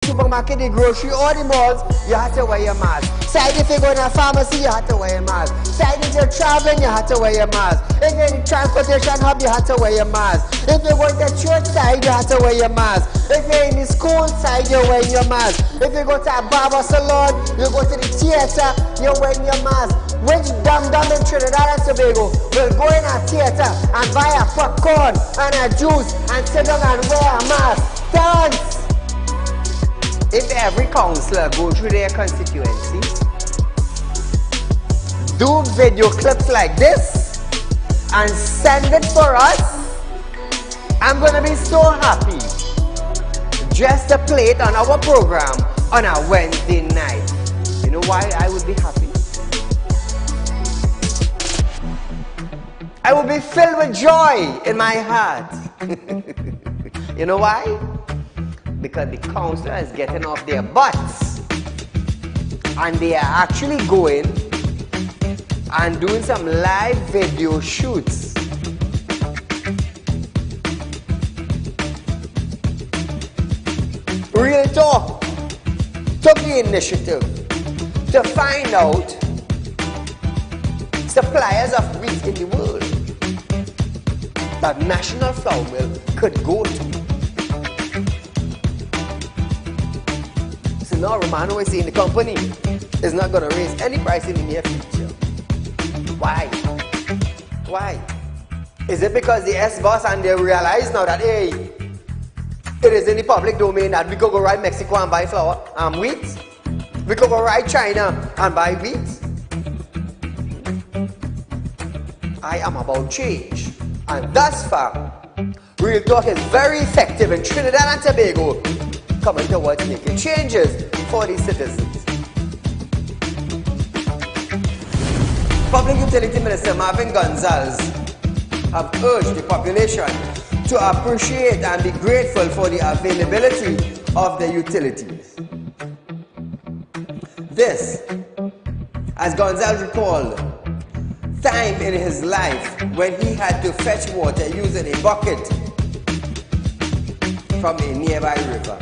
supermarket, the grocery, or the malls, you have to wear your mask. Side if you go in a pharmacy, you have to wear your mask. Side if you're traveling, you have to wear your mask. If you're in the transportation hub, you have to wear your mask. If you go to the church side, you have to wear your mask. If you're in the school side, you're wearing your mask. If you go to a barber salon, you go to the theater, you're wearing your mask. Which dum-dum in Trinidad and Tobago will go in a theater and buy a popcorn and a juice and sit down and wear a mask? Dance! If every councillor go through their constituency, do video clips like this and send it for us, I'm gonna be so happy just to play it on our program on a Wednesday night. You know why I would be happy? I will be filled with joy in my heart. You know why? Because the councillor is getting off their butts and they are actually going and doing some live video shoots. Real Talk took the initiative to find out suppliers of wheat in the world that National Flour Mill could go to. So now Romano is saying the company is not going to raise any price in the near future. Why? Why? Is it because the S-boss and they realize now that, hey, it is in the public domain that we could go right Mexico and buy flour and wheat? We could go right China and buy wheat? I am about change. And thus far, Real Talk is very effective in Trinidad and Tobago, coming towards making changes for the citizens. Public Utility Minister Marvin Gonzalez have urged the population to appreciate and be grateful for the availability of the utilities. This, as Gonzalez recalled, time in his life when he had to fetch water using a bucket from a nearby river.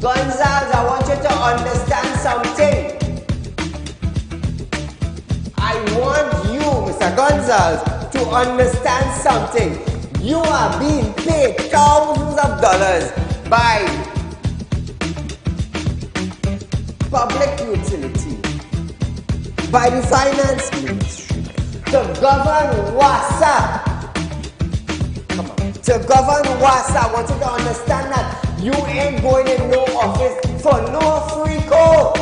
Gonzalez, I want you to understand something. I want you, Mr. Gonzalez, to understand something. You are being paid thousands of dollars by public utility, by the finance ministry, to govern WASA. Come on. To govern WASA, I want you to understand that you ain't going in no office for no free code.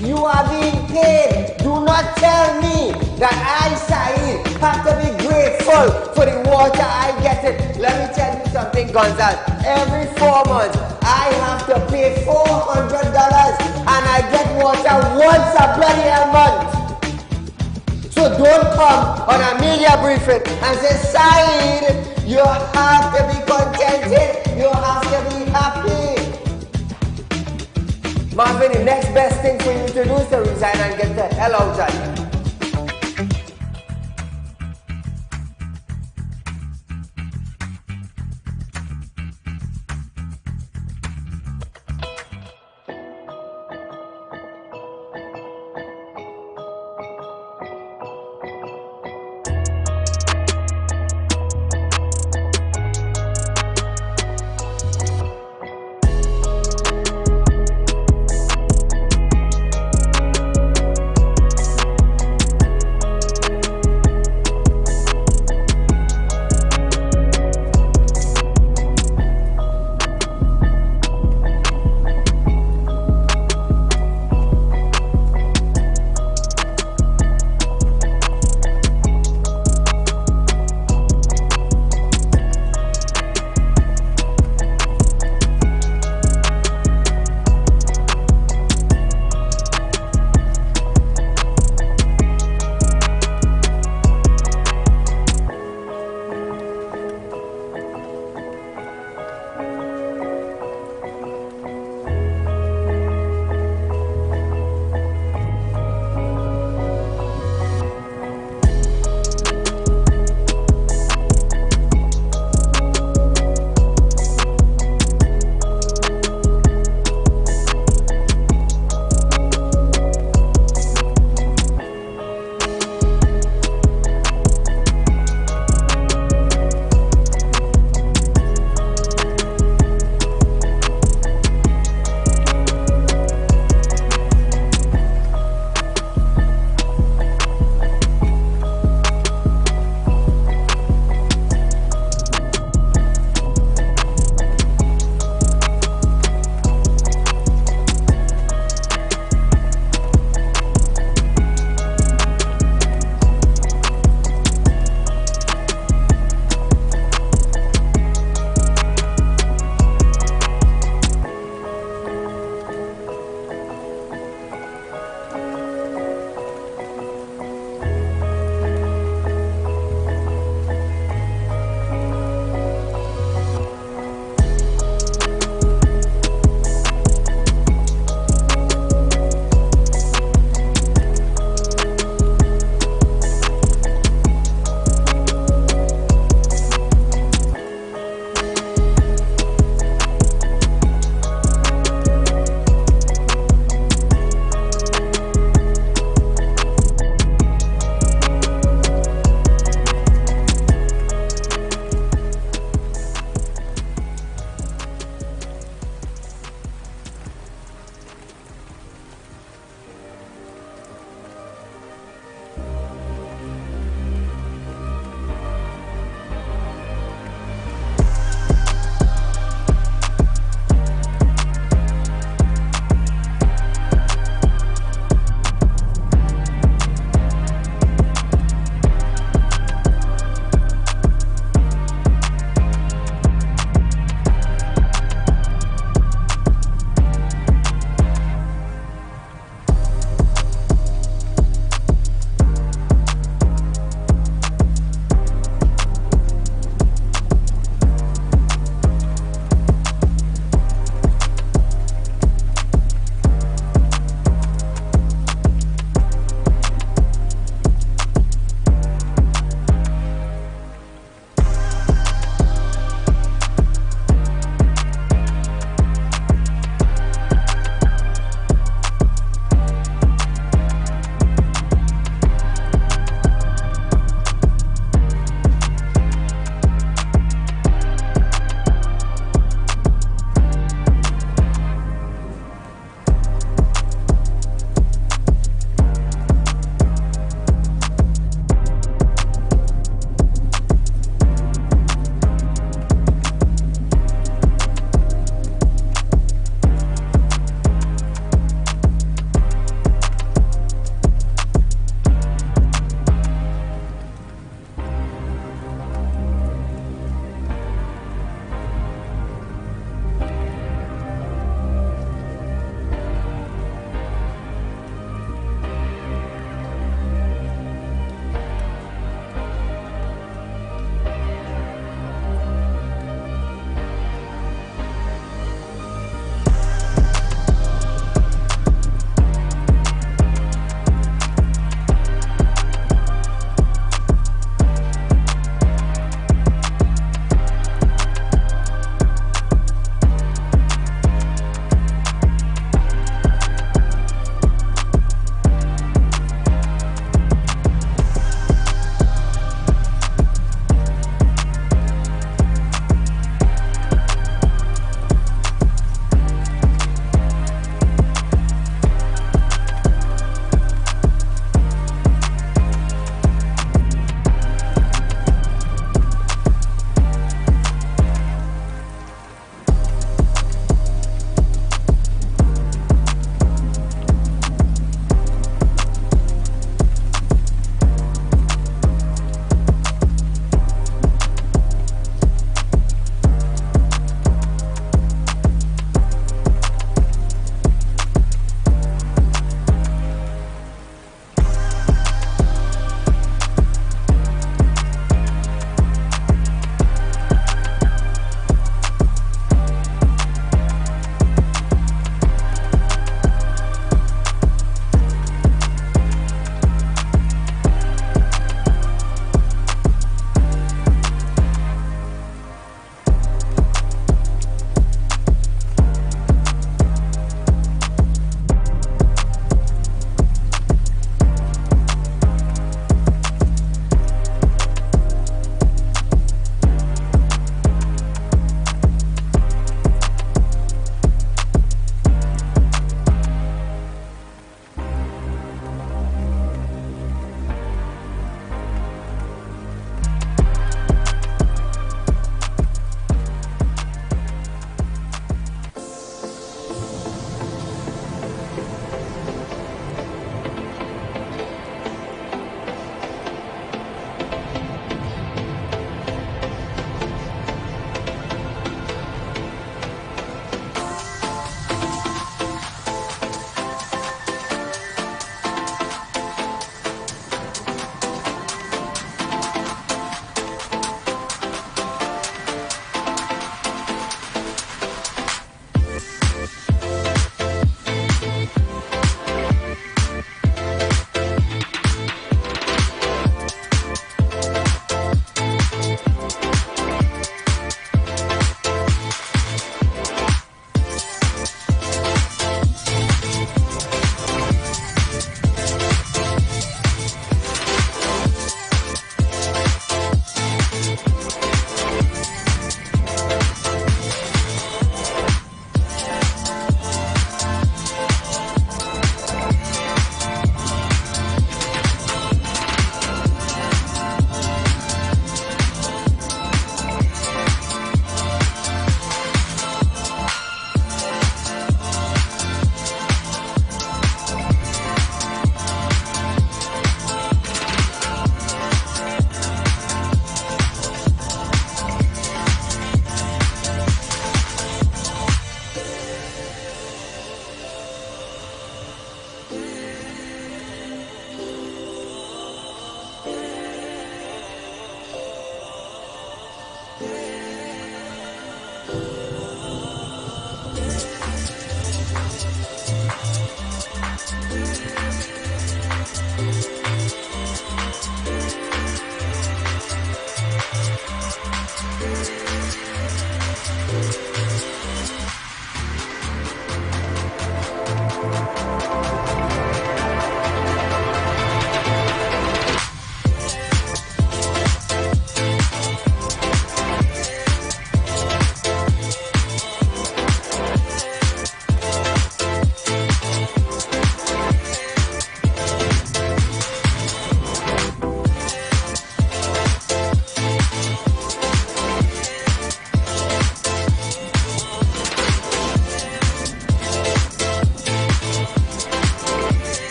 You are being paid. Do not tell me that I, Saieed, have to be grateful for the water I get it. Let me tell you something, Gonzalez. Every 4 months, I have to pay $400 and I get water once a bloody month. So don't come on a media briefing and say, Saieed, you have to be contented. You have to be happy. Marvin, the next best thing for you to do is to resign and get the hell out of here.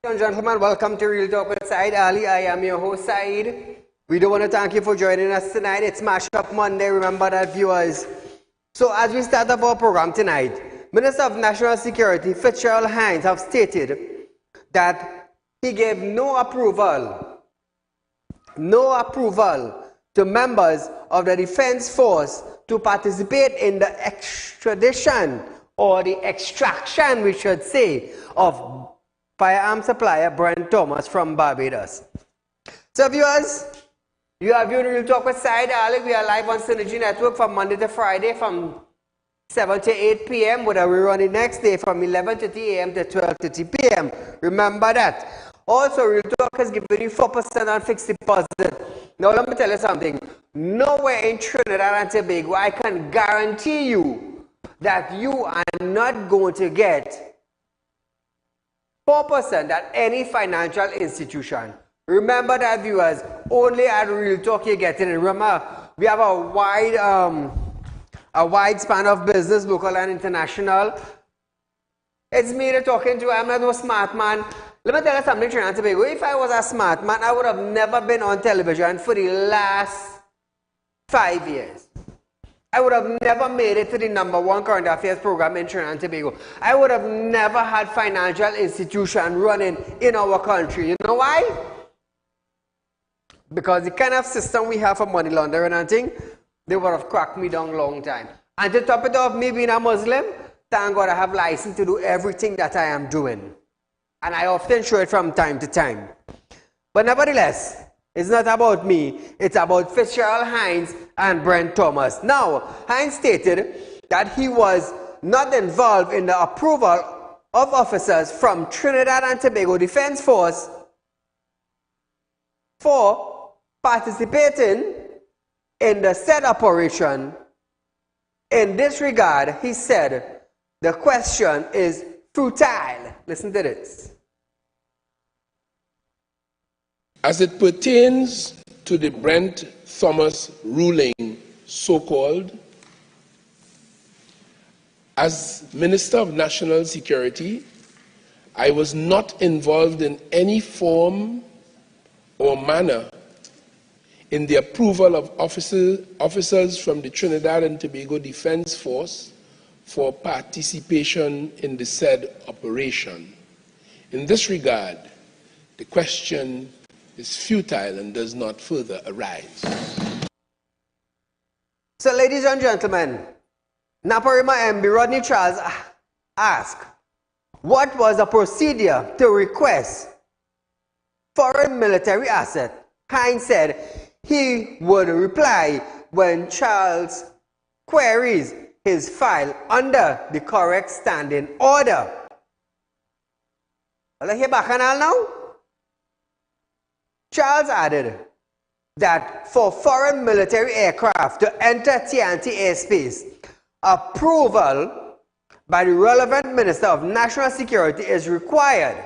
Ladies and gentlemen, welcome to Real Talk with Saieed Ali. I am your host, Saeed. We do want to thank you for joining us tonight. It's Mashup Monday. Remember that, viewers. So as we start up our program tonight, Minister of National Security Fitzgerald Hines have stated that he gave no approval to members of the Defense Force to participate in the extradition or the extraction, we should say, of firearm supplier Brent Thomas from Barbados. So viewers, you are viewing Real Talk with Saieed Ali. We are live on Synergy Network from Monday to Friday from 7 to 8 p.m. with a rerun the next day from 11:30 a.m. to 12:30 p.m. Remember that. Also, Real Talk has given you 4% on fixed deposit. Now let me tell you something. Nowhere in Trinidad and Tobago I can guarantee you that you are not going to get 4% at any financial institution. Remember that, viewers, only at Real Talk you get it. Remember, we have a wide span of business, local and international. It's me that talking to you. I'm not no smart man. Let me tell you something, Trinidad and Tobago. If I was a smart man, I would have never been on television for the last 5 years. I would have never made it to the #1 current affairs program in Trinidad and Tobago. I would have never had financial institution running in our country. You know why? Because the kind of system we have for money laundering and thing, they would have cracked me down a long time. And to top it off, me being a Muslim, thank God I have license to do everything that I am doing. And I often show it from time to time. But nevertheless, it's not about me, it's about Fitzgerald Hines and Brent Thomas. Now, Hines stated that he was not involved in the approval of officers from Trinidad and Tobago Defense Force for participating in the said operation. In this regard, he said, the question is futile. Listen to this. As it pertains to the Brent Thomas ruling, so-called, as Minister of National Security, I was not involved in any form or manner in the approval of officers from the Trinidad and Tobago Defense Force for participation in the said operation. In this regard, the question is futile and does not further arise. So, ladies and gentlemen, Naparima MB Rodney Charles asked, what was the procedure to request foreign military asset? Hines said he would reply when Charles queries his file under the correct standing order. Let's hear back now. Charles added that for foreign military aircraft to enter TNT airspace, approval by the relevant Minister of National Security is required.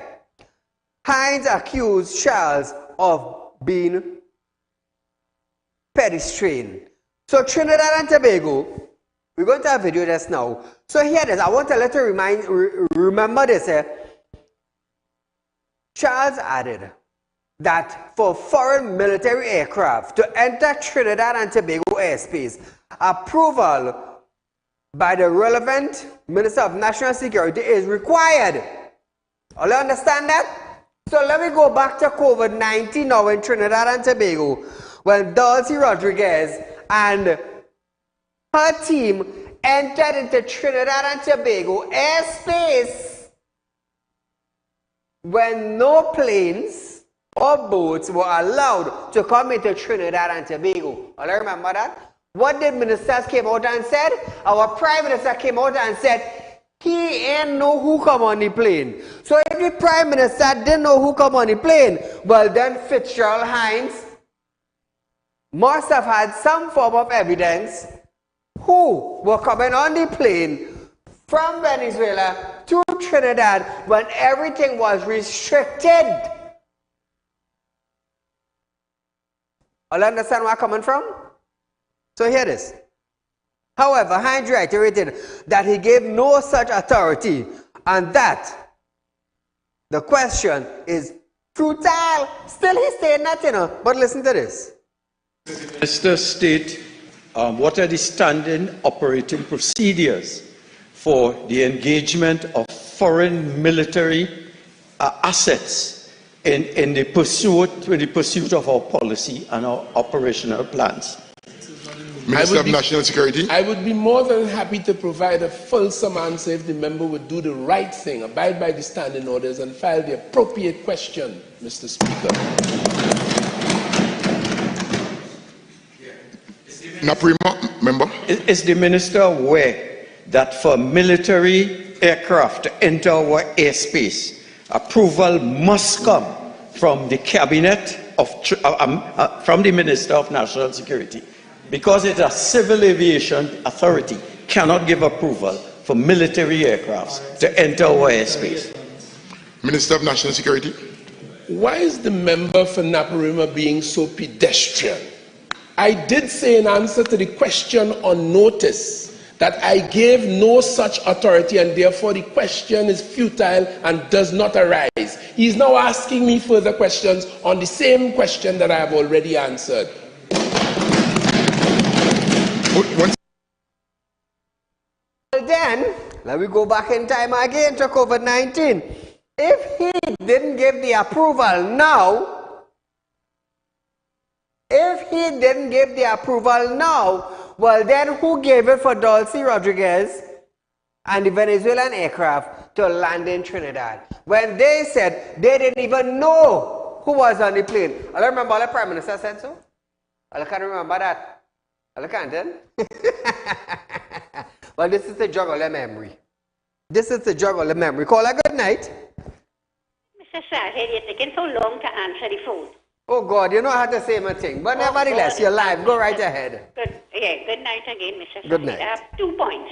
Hines accused Charles of being pedestrian. So Trinidad and Tobago, we're going to have a video just now. So here it is. I want to let you remember this. Charles added that for foreign military aircraft to enter Trinidad and Tobago airspace, approval by the relevant Minister of National Security is required. All you understand that? So let me go back to COVID-19 now in Trinidad and Tobago, when Dulcie Rodriguez and her team entered into Trinidad and Tobago airspace when no planes or boats were allowed to come into Trinidad and Tobago. All I remember that? What did ministers came out and said? Our Prime Minister came out and said He ain't know who come on the plane. So if the Prime Minister didn't know who come on the plane, well then Fitzgerald Hines must have had some form of evidence who were coming on the plane from Venezuela to Trinidad when everything was restricted. All understand where I'm coming from? So here it is. However, Hines reiterated that he gave no such authority and that the question is futile. Still he's saying that, you know, but listen to this. The Minister state what are the standing operating procedures for the engagement of foreign military assets in the pursuit of our policy and our operational plans. Minister of National Security. I would be more than happy to provide a fulsome answer if the member would do the right thing, abide by the standing orders, and file the appropriate question, Mr. Speaker. Naprima, member. Is the Minister aware that for military aircraft to enter our airspace, approval must come from the Cabinet from the Minister of National Security? Because it's a civil aviation authority, cannot give approval for military aircrafts to enter our airspace. Minister of National Security. Why is the member for Naparima being so pedestrian? I did say in answer to the question on notice that I gave no such authority and therefore the question is futile and does not arise. He's now asking me further questions on the same question that I have already answered. Then, let me go back in time again to COVID-19. If he didn't give the approval now, well then who gave it for Dulce Rodriguez and the Venezuelan aircraft to land in Trinidad? When they said they didn't even know who was on the plane. I remember all the Prime Minister said so. I can't remember that. I can't then. Well, this is the juggle of memory. Call a good night. Mr. Saieed, you're taking so long to answer the phone. Oh God, you know how to say my thing. But nevertheless, you're live. Go right ahead. Good night again, Mr. Saieed. Good night. I have 2 points.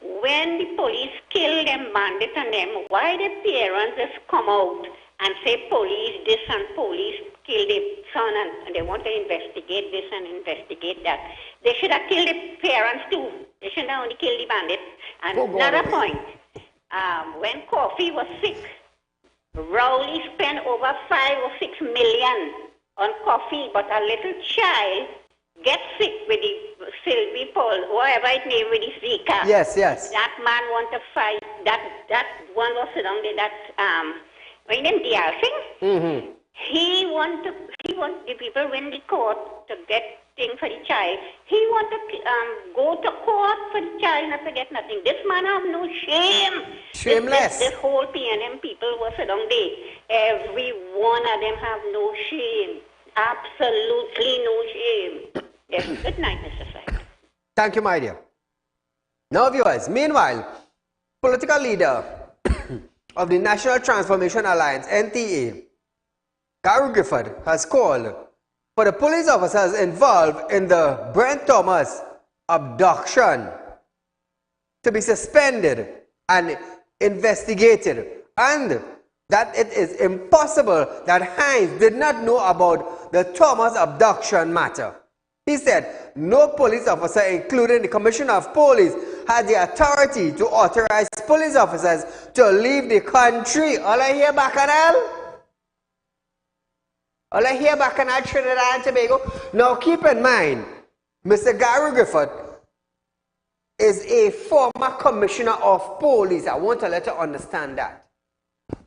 When the police kill them bandits and them, why the parents just come out and say police this and police kill the son and they want to investigate this and investigate that? They should have killed the parents too. They shouldn't have only killed the bandits. And another point, when Coffee was sick, Rowley spent over 5 or 6 million on Coffee, but a little child gets sick with the Sylvie-Paul, whatever it may be, with the Zika. Yes. That man want to fight. That one was sitting there. What name Dialsing? He want the people when the court to get thing for the child. He want to go to court for the child not to get nothing. This man have no shame. Shameless. This whole PNM people was sitting there. Every one of them have no shame. Absolutely no shame. Yes. Good night, Mr. Saieed. Thank you, my dear. Now, viewers, meanwhile, political leader of the National Transformation Alliance, NTA, Gary Gifford, has called for the police officers involved in the Brent Thomas abduction to be suspended and investigated, and that it is impossible that Hines did not know about the Thomas abduction matter. He said, no police officer, including the Commissioner of Police, had the authority to authorize police officers to leave the country. All I hear Bacchanal? All I hear Bacchanal, Trinidad and Tobago. Now keep in mind, Mr. Gary Gifford is a former Commissioner of Police. I want to let you understand that.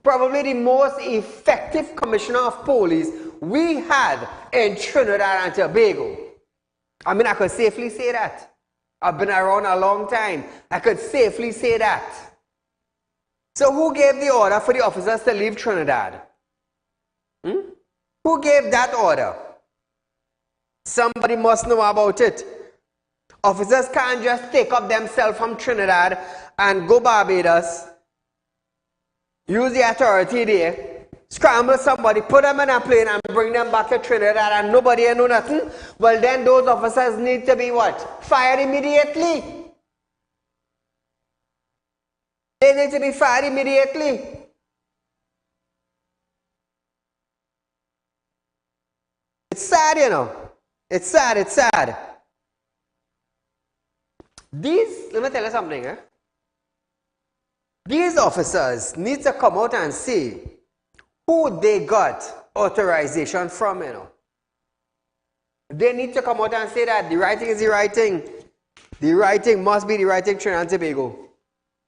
Probably the most effective Commissioner of Police we had in Trinidad and Tobago. I mean, I could safely say that. I've been around a long time. I could safely say that. So who gave the order for the officers to leave Trinidad? Who gave that order? Somebody must know about it. Officers can't just take up themselves from Trinidad and go Barbados, use the authority there, scramble somebody, put them in a plane and bring them back to Trinidad and nobody know nothing, well then those officers need to be what? Fired immediately. They need to be fired immediately. It's sad, you know. It's sad, it's sad. These, let me tell you something, eh? These officers need to come out and say who they got authorization from, you know. They need to come out and say that the writing is the writing. The writing must be the writing Trinidad and Tobago.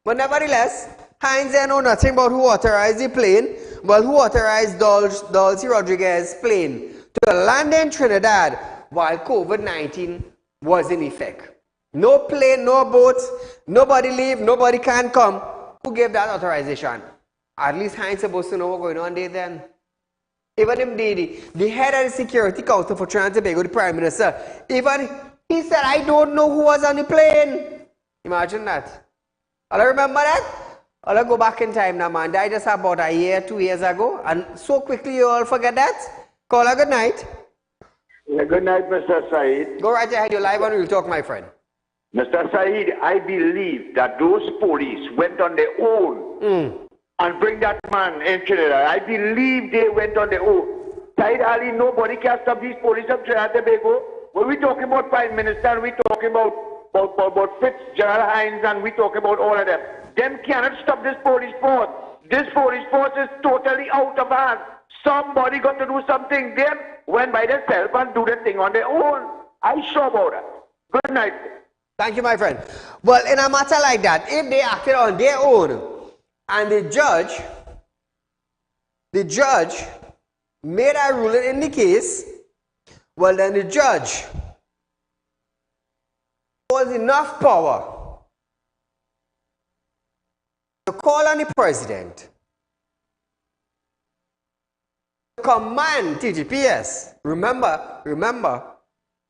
But nevertheless, Hines know nothing about who authorized the plane, but who authorized Dulce Rodriguez's plane to land in Trinidad while COVID-19 was in effect. No plane, no boat, nobody leave, nobody can come. Who gave that authorization? At least Hines supposed to know what's going on there then. Even him, the head of the Security Council for Trinidad and Tobago, the Prime Minister, even he said, I don't know who was on the plane. Imagine that. I remember that. I'll go back in time now, man. I just about a year, 2 years ago, and so quickly you all forget that. Call a good night. Yeah, good night, Mr. Saeed. Go right ahead, you're live on Real Talk, my friend. Mr. Saeed, I believe that those police went on their own and bring that man in Trinidad. I believe they went on their own. Saieed Ali, nobody can stop these police of Trinidad and Tobago. When we talking about Prime Minister, and we talking about Fitzgerald Hines, and we talking about all of them. Them cannot stop this police force. This police force is totally out of hand. Somebody got to do something. Them went by themselves and do the thing on their own. I sure about that. Good night. Thank you, my friend. Well, in a matter like that, if they acted on their own and the judge made a ruling in the case, well, then the judge was enough power to call on the president to command TGPS. Remember,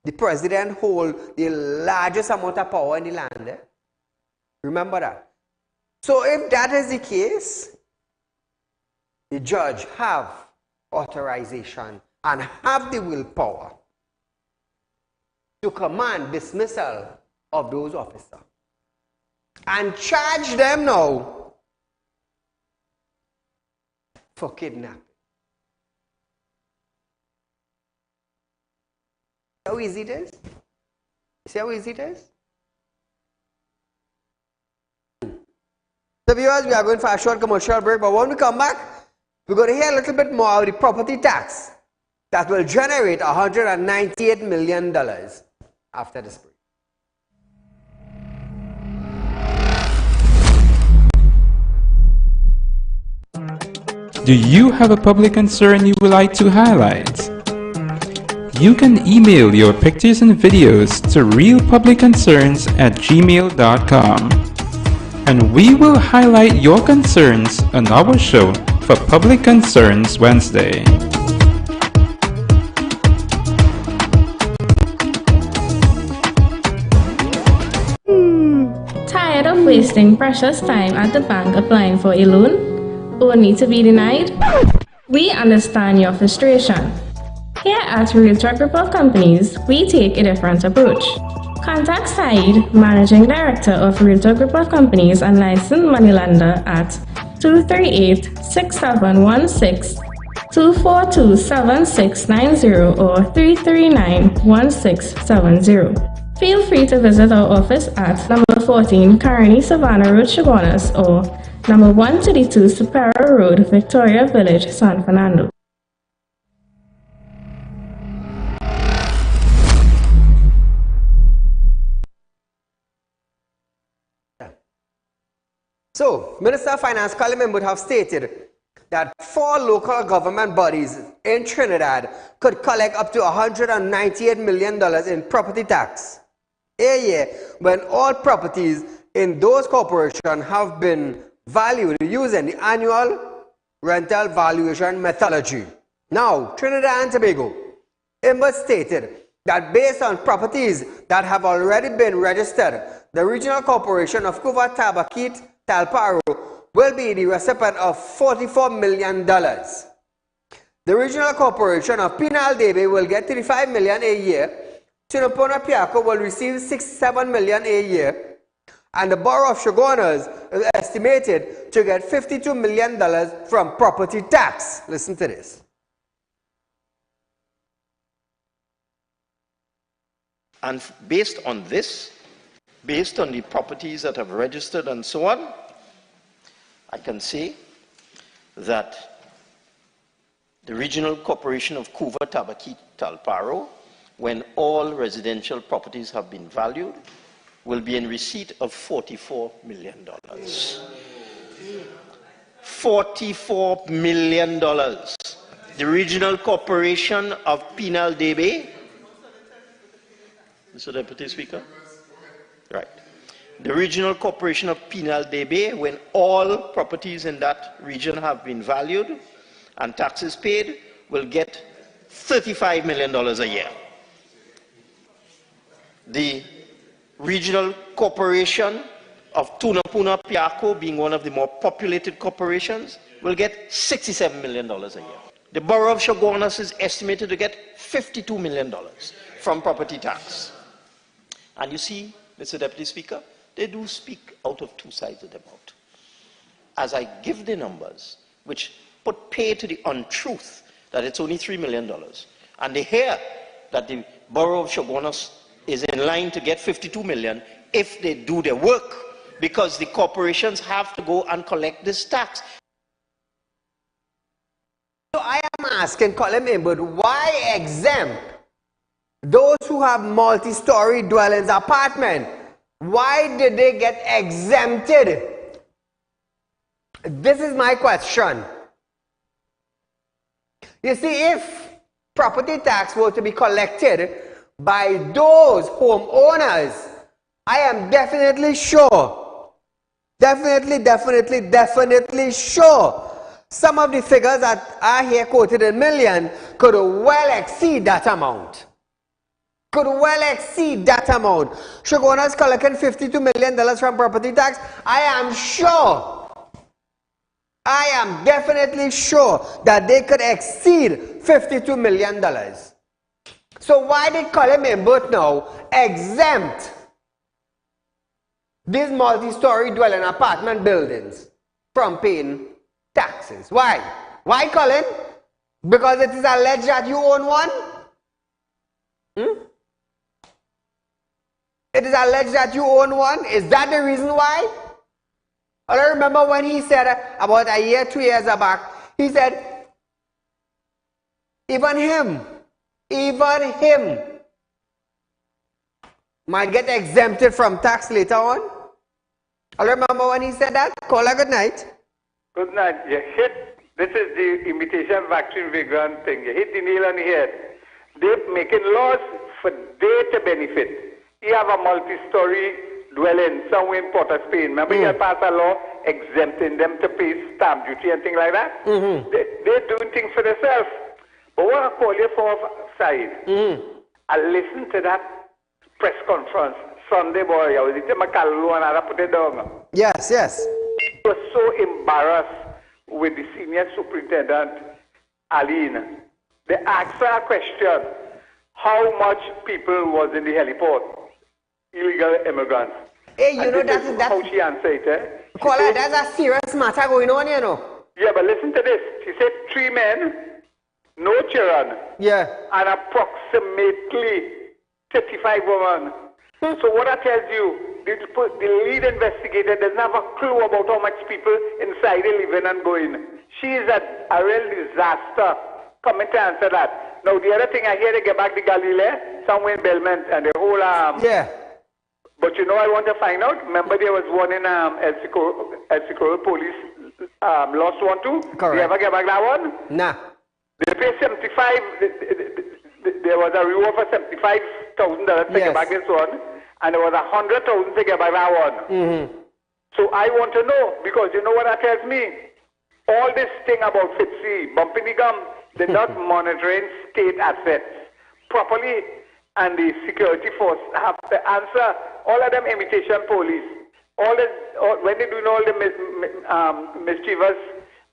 the president holds the largest amount of power in the land. Eh? Remember that. So if that is the case, the judge have authorization and have the willpower to command dismissal of those officers and charge them now for kidnapping. See how easy it is? See how easy it is? So viewers, we are going for a short commercial break, but when we come back, we're going to hear a little bit more of the property tax that will generate $198 million after this break. Do you have a public concern you would like to highlight? You can email your pictures and videos to realpublicconcerns@gmail.com, and we will highlight your concerns on our show for Public Concerns Wednesday. Tired of wasting precious time at the bank applying for a loan, only to be denied? We understand your frustration. Here at Realtor Group of Companies, we take a different approach. Contact Saeed, Managing Director of Realtor Group of Companies and licensed moneylender at 238-6716, 242-7690 or 339-1670. Feel free to visit our office at number 14 Carney Savannah Road, Chaguanas, or number 132 Superior Road, Victoria Village, San Fernando. So, Minister of Finance Coleman would have stated that 4 local government bodies in Trinidad could collect up to $198 million in property tax a year when all properties in those corporations have been valued using the annual rental valuation methodology. Now, Trinidad and Tobago, it was stated that based on properties that have already been registered, the Regional Corporation of Cuba Tabakit Talparo will be the recipient of $44 million. The Regional Corporation of Pinal Debe will get $35 million a year. Chinopona Piaco will receive $67 million a year. And the borough of Shogunas is estimated to get $52 million from property tax. Listen to this. And based on this, based on the properties that have registered and so on, I can say that the Regional Corporation of Cuba Tabakit Talparo, when all residential properties have been valued, will be in receipt of $44 million. $44 million. The Regional Corporation of Pinal Debe, Mr. Deputy Speaker? Right. The Regional Corporation of Pinal Debe, when all properties in that region have been valued and taxes paid, will get $35 million a year. The Regional Corporation of Tunapuna Piaco, being one of the more populated corporations, will get $67 million a year. The borough of Shogunas is estimated to get $52 million from property tax. And you see, Mr. Deputy Speaker, they do speak out of two sides of the mouth. As I give the numbers, which put pay to the untruth that it's only $3 million, and they hear that the borough of Shogunas is in line to get $52 million if they do their work, because the corporations have to go and collect this tax. So I am asking Colin Imbud, why exempt those who have multi-story dwellings, apartment? Why did they get exempted? This is my question. You see, if property tax were to be collected by those homeowners, I am definitely sure, definitely sure, some of the figures that are here quoted in million could well exceed that amount. Shogunas collecting $52 million from property tax. I am definitely sure that they could exceed $52 million. So why did Colin Imbut now exempt these multi-story dwelling apartment buildings from paying taxes? Why? Why, Colin? Because it is alleged that you own one? It is alleged that you own one? Is that the reason why? I remember when he said about a year, 2 years back, he said, even him might get exempted from tax later on. I remember when he said that. Caller, good night. Good night. You hit, this is the imitation vaccine vagrant thing. You hit the nail on the head. They're making laws for they to benefit. You have a multi-story dwelling somewhere in Port of Spain. Remember, you passed a law exempting them to pay stamp duty and things like that? They're doing things for themselves. But what I call you for, Saeed, I listened to that press conference Sunday, boy. I was in Makalu and I put it down. Yes. I was so embarrassed with the senior superintendent, Aline. They asked her a question, how much people was in the heliport? Illegal immigrants. Hey, you know that's how she answered it. Caller, that's a serious matter going on, you know. Yeah, but listen to this. She said 3 men, no children. Yeah. And approximately 35 women. So what I tell you, the lead investigator doesn't have a clue about how much people inside are living and going. She is a real disaster. Come to answer that. Now the other thing I hear, they get back the Galilee, somewhere in Belmont, and the whole yeah. But you know, I want to find out. Remember, there was one in El Socorro police lost one too. Correct. You ever get back that one? Nah. They pay 75. There was a reward for $75,000 to get back this one, and there was $100,000 to get back that one. So I want to know, because you know what that tells me? All this thing about Fitzy, bumping the gum, they're not monitoring state assets properly. and the security force have to answer. All of them imitation police. When they do all the mischievous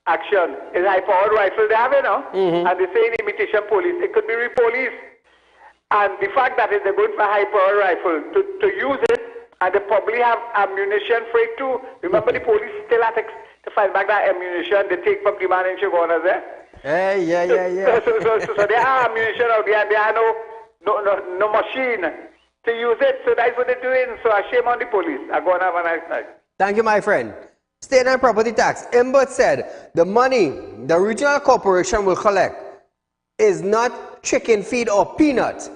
action, it's high-powered rifle they have, you know, and they say in imitation police. It could be police. And the fact that they're going for high-powered rifle to use it, and they probably have ammunition for it too. Remember, the police still have to find back that ammunition they take from the man in Chigonas there. Yeah. So there are ammunition out there. There are no machine to use it. So that's what they're doing. So I shame on the police. I go and have a nice night. Thank you, my friend. State and property tax. Imbert said the money the regional corporation will collect is not chicken feed or peanut,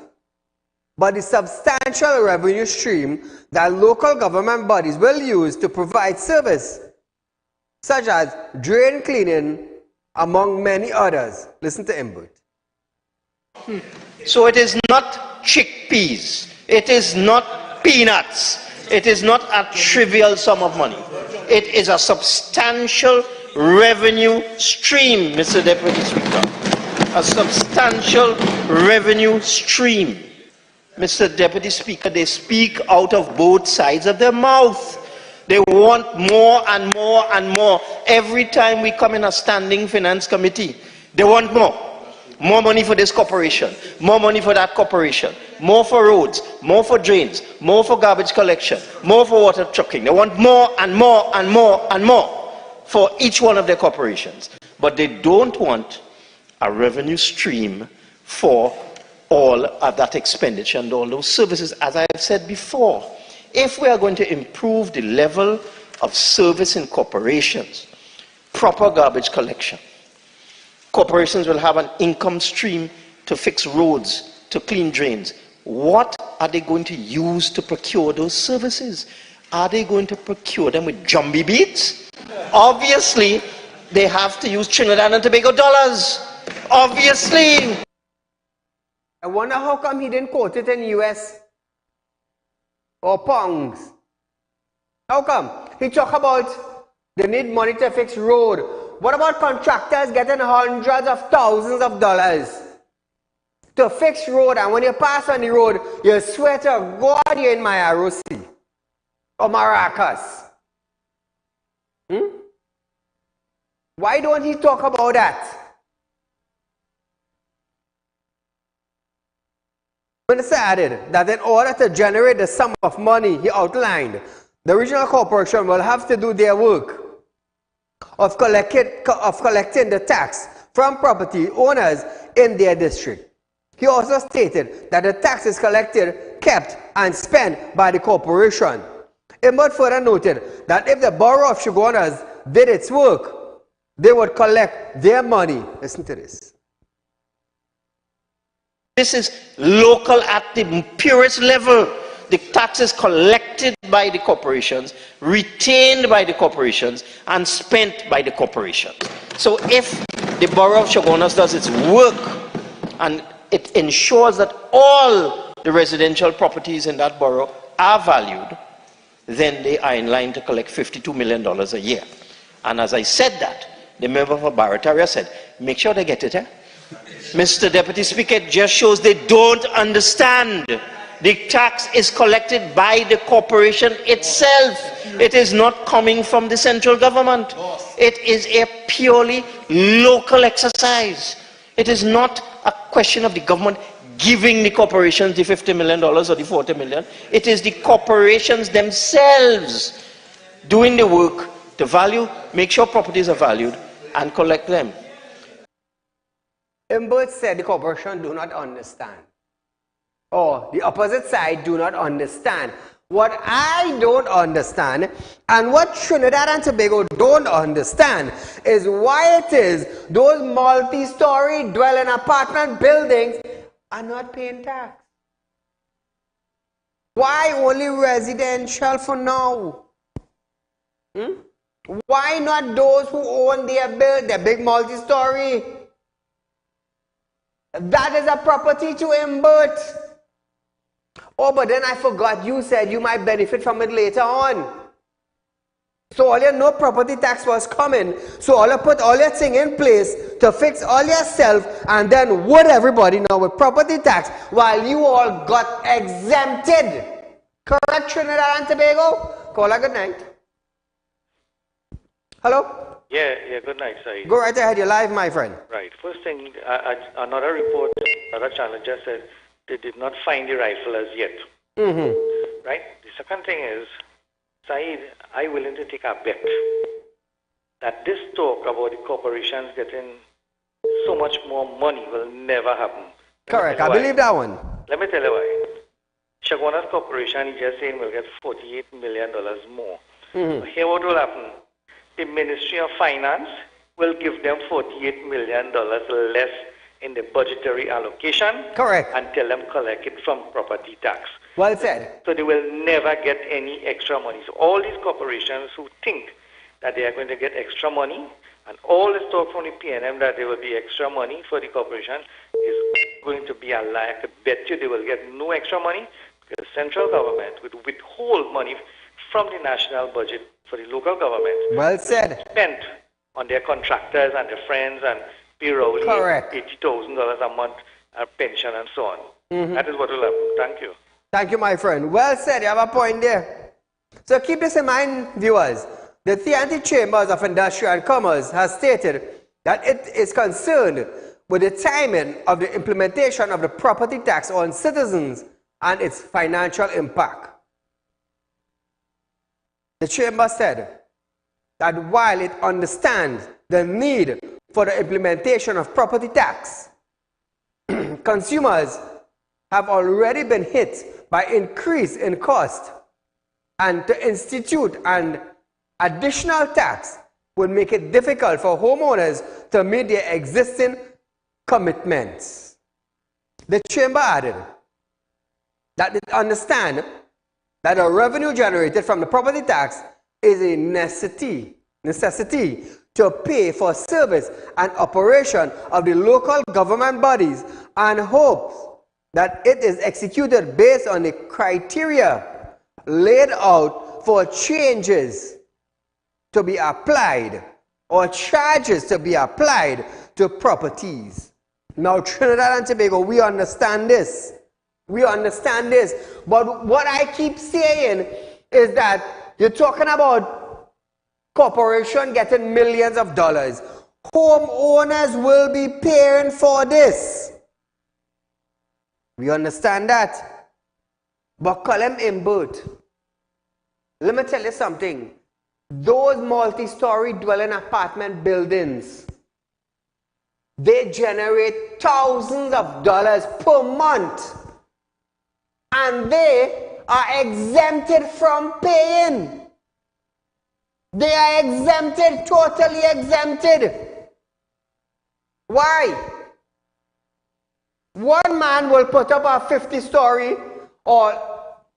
but the substantial revenue stream that local government bodies will use to provide service, such as drain cleaning, among many others. Listen to Imbert. So it is not chickpeas, it is not peanuts, it is not a trivial sum of money. It is a substantial revenue stream, Mr. Deputy Speaker. A substantial revenue stream. Mr. Deputy Speaker, they speak out of both sides of their mouth. They want more and more and more. Every time we come in a standing finance committee, they want more. More money for this corporation, more money for that corporation, more for roads, more for drains, more for garbage collection, more for water trucking. They want more and more and more and more for each one of their corporations. But they don't want a revenue stream for all of that expenditure and all those services. As I have said before, if we are going to improve the level of service in corporations, proper garbage collection, corporations will have an income stream to fix roads, to clean drains. What are they going to use to procure those services? Are they going to procure them with Jumbie beats? Obviously, they have to use Trinidad and Tobago dollars. Obviously. I wonder how come he didn't quote it in US or pounds. How come? He talk about they need money to fix road. What about contractors getting hundreds of thousands of dollars to fix road, and when you pass on the road, you swear to God you're in my ROC or Maracas? Why don't he talk about that? Minister added that in order to generate the sum of money he outlined, the regional corporation will have to do their work of collecting the tax from property owners in their district. He also stated that the tax is collected, kept, and spent by the corporation. Imbert further noted that if the borough of Chaguanas did its work, they would collect their money. Listen to this. This is local at the purest level. The tax is collected by the corporations, retained by the corporations, and spent by the corporation. So if the borough of Chaguanas does its work and it ensures that all the residential properties in that borough are valued, then they are in line to collect $52 million a year. And as I said that, the member for Barataria said, make sure they get it, eh? Mr. Deputy Speaker, it just shows they don't understand. The tax is collected by the corporation itself. It is not coming from the central government. It is a purely local exercise. It is not a question of the government giving the corporations the $50 million or the $40 million. It is the corporations themselves doing the work to value, make sure properties are valued, and collect them. Imbert said the corporation do not understand. Or the opposite side do not understand. What I don't understand, and what Trinidad and Tobago don't understand, is why it is those multi-story dwelling apartment buildings are not paying tax. Why only residential for now? Why not those who own their big multi-story? That is a property to Imbert. Oh, but then I forgot you said you might benefit from it later on. So all your no property tax was coming. So all you put all your thing in place to fix all yourself and then would everybody now with property tax while you all got exempted. Correct, Trinidad and Tobago? Call a good night. Hello? Yeah, good night, Saeed. Go right ahead, you're live, my friend. Right. First thing, another report, another channel just said they did not find the rifle as yet. Right? The second thing is, Saeed, I'm willing to take a bet that this talk about the corporations getting so much more money will never happen. Correct, I believe that one. Let me tell you why. Shagwana's corporation, he just saying, will get $48 million more. Here what will happen? The Ministry of Finance will give them $48 million less in the budgetary allocation. Correct. And tell them collect it from property tax. Well said. So they will never get any extra money. So all these corporations who think that they are going to get extra money, and all this talk from the PNM that there will be extra money for the corporation is going to be a lie. I could bet you they will get no extra money because the central government would withhold money from the national budget for the local government. Well said. Spent on their contractors and their friends and payroll, $80,000 a month, pension and so on. That is what will happen. Thank you. Thank you, my friend. Well said. You have a point there. So keep this in mind, viewers. The TNT Chambers of Industry and Commerce has stated that it is concerned with the timing of the implementation of the property tax on citizens and its financial impact. The Chamber said that while it understands the need for the implementation of property tax, consumers have already been hit by increase in cost, and to institute an additional tax would make it difficult for homeowners to meet their existing commitments. The Chamber added that it understands that the revenue generated from the property tax is a necessity to pay for service and operation of the local government bodies, and hopes that it is executed based on the criteria laid out for changes to be applied or charges to be applied to properties. Now, Trinidad and Tobago, we understand this. We understand this. But what I keep saying is that you're talking about corporation getting millions of dollars. Homeowners will be paying for this. We understand that. But call them in boat. Let me tell you something. Those multi-story dwelling apartment buildings, they generate thousands of dollars per month. And they are exempted from paying. They are exempted, totally exempted. Why? One man will put up a 50-story, or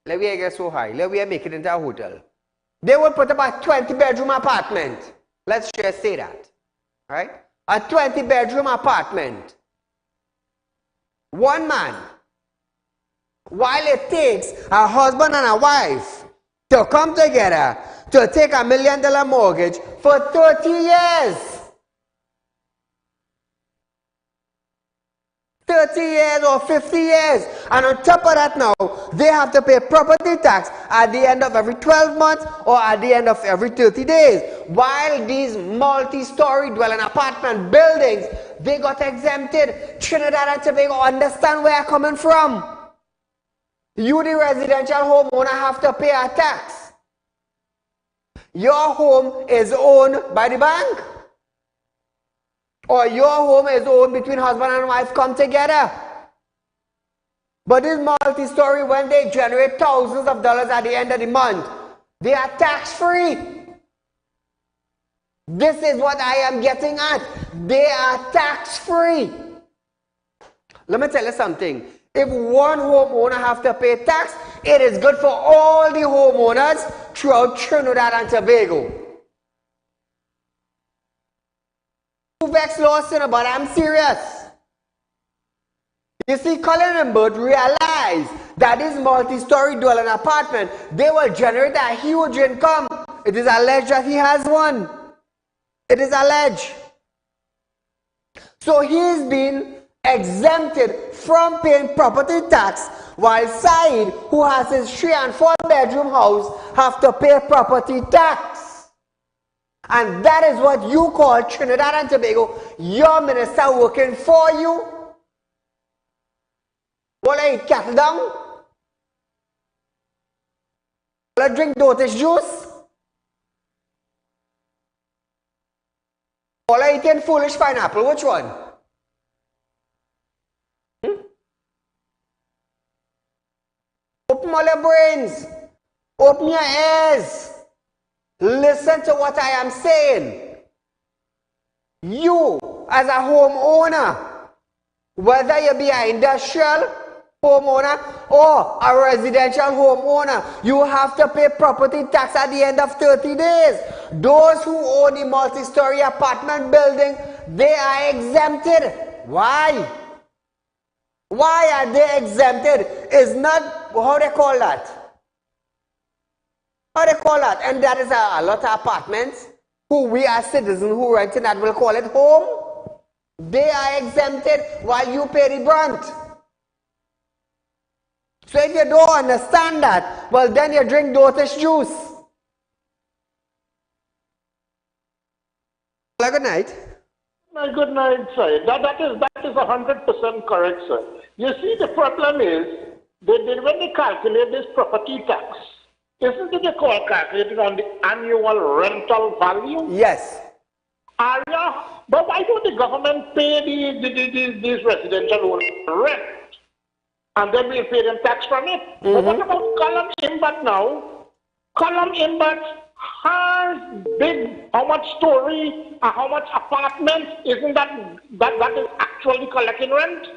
let me get so high, let me make it into a hotel. They will put up a 20-bedroom apartment. Let's just say that. Right? A 20-bedroom apartment. One man. While it takes a husband and a wife to come together to take $1 million mortgage for 30 years. 30 years or 50 years. And on top of that now, they have to pay property tax at the end of every 12 months or at the end of every 30 days. While these multi-story dwelling apartment buildings, they got exempted. Trinidad and Tobago understand where I'm coming from. You, the residential homeowner, have to pay a tax. Your home is owned by the bank. Or your home is owned between husband and wife come together. But this multi-story, when they generate thousands of dollars at the end of the month, they are tax-free. This is what I am getting at. They are tax-free. Let me tell you something. If one homeowner have to pay tax, it is good for all the homeowners throughout Trinidad and Tobago. Vex Lawson, but I'm serious. You see, Colin and Bert realize that this multi-story dwelling apartment, they will generate a huge income It is alleged that he has one. It is alleged. So he's been exempted from paying property tax, while Saeed, who has his 3 and 4 bedroom house, have to pay property tax. And that is what you call Trinidad and Tobago, your minister working for you. Will I eat cattle down? Will I drink dotish juice? Will I eat foolish pineapple? Which one? Open all your brains. Open your ears. Listen to what I am saying. You, as a homeowner, whether you be an industrial homeowner or a residential homeowner, you have to pay property tax at the end of 30 days. Those who own the multi-story apartment building, they are exempted. Why? Why are they exempted? It's not, how they call that? How they call that? And that is a lot of apartments who we as citizens who rent in that will call it home. They are exempted while you pay the brunt. So if you don't understand that, well then you drink dotish juice. Well, good night. Good night, sir. That is 100% correct, sir. You see, the problem is, when they calculate this property tax, isn't it calculated on the annual rental value? Yes. But why don't the government pay these residential rent? And then we'll pay them tax from it. But what about Column Imbat now? Column Imbat has big, how much story, how much apartments, isn't that is actually collecting rent?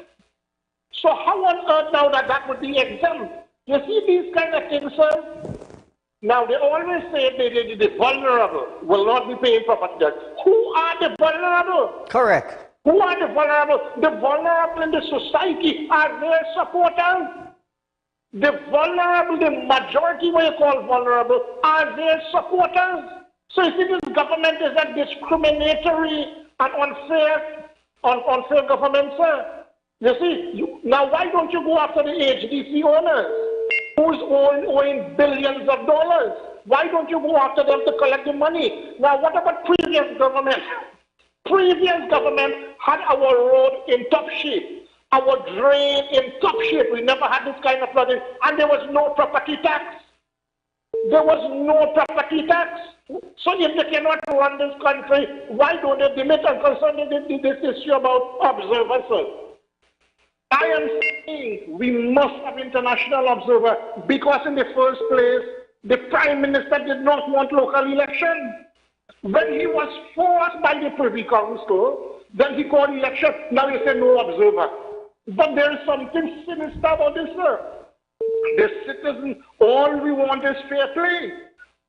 So how on earth now that would be exempt? You see these kind of things, sir? Now they always say the vulnerable will not be paying property tax. Who are the vulnerable? Correct. Who are the vulnerable? The vulnerable in the society are their supporters. The vulnerable, the majority, what you call vulnerable, are their supporters. So you see, this government is a discriminatory and unfair government, sir. You see, now why don't you go after the HDC owners who's owing billions of dollars? Why don't you go after them to collect the money? Now what about previous government? Previous government had our road in top shape. Our drain in top shape. We never had this kind of flooding. And there was no property tax. There was no property tax. So if they cannot run this country, why don't they limit and concern this issue about observers? I am saying we must have international observer because in the first place, the Prime Minister did not want local election. When he was forced by the Privy Council, then he called election. Now he said no observer. But there is something sinister about this, sir. The citizen, all we want is fair play.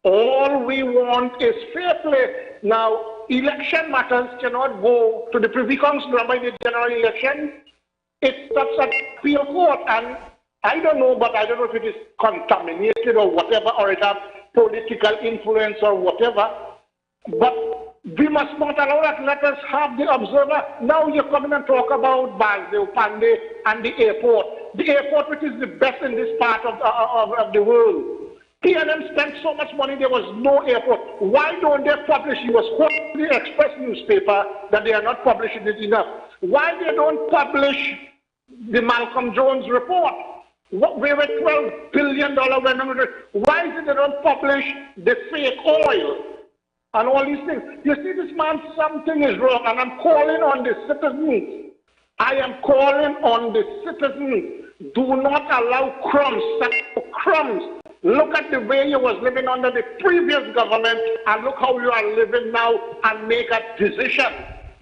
All we want is fair play. Now, election matters cannot go to the Privy Council by the general election. It stops at appeal court, and I don't know, but I don't know if it is contaminated or whatever, or it has political influence or whatever. But we must not allow that. Let us have the observer. Now you're coming and talk about Basel, Pande, and the airport. The airport, which is the best in this part of the world. PNM spent so much money, there was no airport. Why don't they publish? He was quoting the Express newspaper that they are not publishing it enough. Why they don't publish the Malcolm Jones report? We were $12 billion. Why is it they don't publish the fake oil? And all these things. You see, this man, something is wrong, and I'm calling on the citizens. I am calling on the citizens. Do not allow crumbs. Look at the way you was living under the previous government, and look how you are living now, and make a decision.